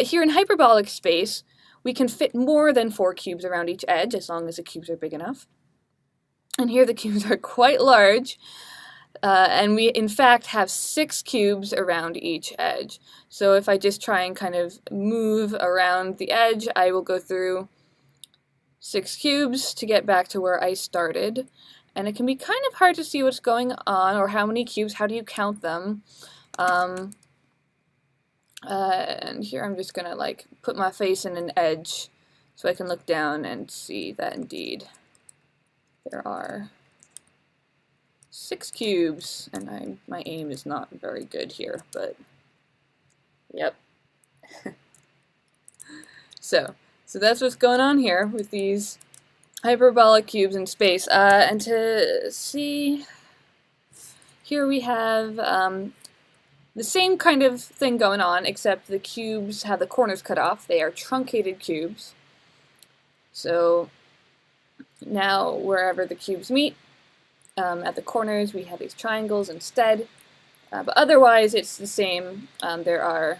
here in hyperbolic space, we can fit more than 4 cubes around each edge, as long as the cubes are big enough. And here the cubes are quite large, and we in fact have 6 cubes around each edge. So if I just try and kind of move around the edge, I will go through 6 cubes to get back to where I started. And it can be kind of hard to see what's going on, or how many cubes, how do you count them? And here I'm just gonna like put my face in an edge so I can look down and see that indeed there are 6 cubes, and my aim is not very good here, but yep. So that's what's going on here with these hyperbolic cubes in space. And to see, here we have the same kind of thing going on, except the cubes have the corners cut off. They are truncated cubes. So now wherever the cubes meet, at the corners we have these triangles instead. But otherwise it's the same. There are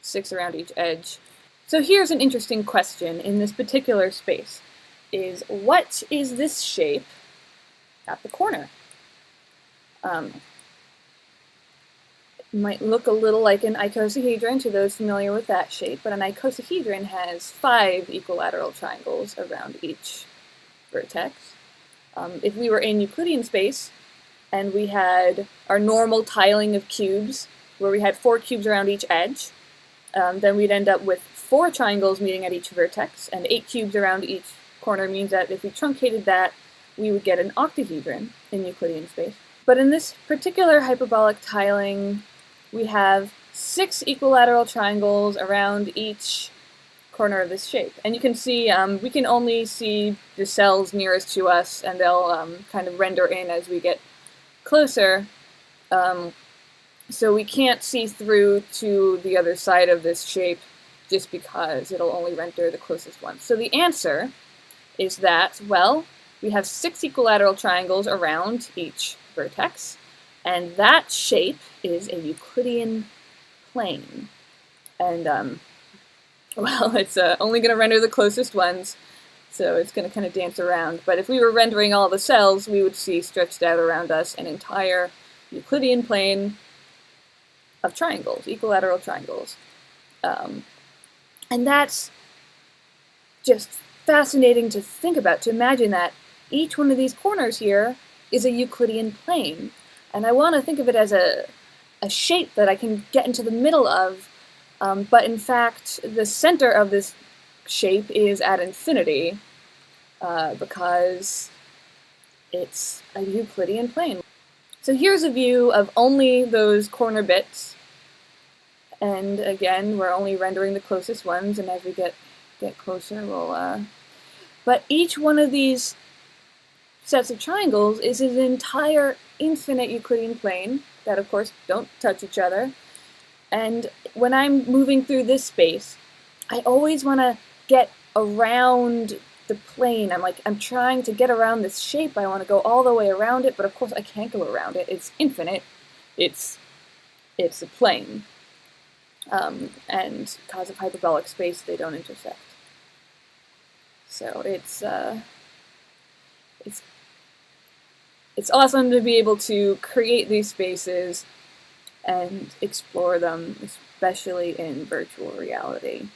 6 around each edge. So here's an interesting question in this particular space, is what is this shape at the corner? Might look a little like an icosahedron to those familiar with that shape, but an icosahedron has 5 equilateral triangles around each vertex. If we were in Euclidean space and we had our normal tiling of cubes, where we had 4 cubes around each edge, then we'd end up with 4 triangles meeting at each vertex, and 8 cubes around each corner means that if we truncated that, we would get an octahedron in Euclidean space. But in this particular hyperbolic tiling, we have 6 equilateral triangles around each corner of this shape. And you can see, we can only see the cells nearest to us, and they'll kind of render in as we get closer. So we can't see through to the other side of this shape just because it'll only render the closest one. So the answer is that, well, we have 6 equilateral triangles around each vertex, and that shape is a Euclidean plane. And, well, it's only going to render the closest ones, so it's going to kind of dance around. But if we were rendering all the cells, we would see stretched out around us an entire Euclidean plane of triangles, equilateral triangles. And that's just fascinating to think about, to imagine that each one of these corners here is a Euclidean plane. And I want to think of it as a shape that I can get into the middle of, but in fact the center of this shape is at infinity, because it's a Euclidean plane. So here's a view of only those corner bits, and again we're only rendering the closest ones, and as we get closer we'll but each one of these sets of triangles is an entire infinite Euclidean plane that of course don't touch each other. And when I'm moving through this space, I always want to get around the plane. I'm trying to get around this shape. I want to go all the way around it, but of course I can't go around it. It's infinite. It's a plane. And because of hyperbolic space, they don't intersect. So it's awesome to be able to create these spaces and explore them, especially in virtual reality.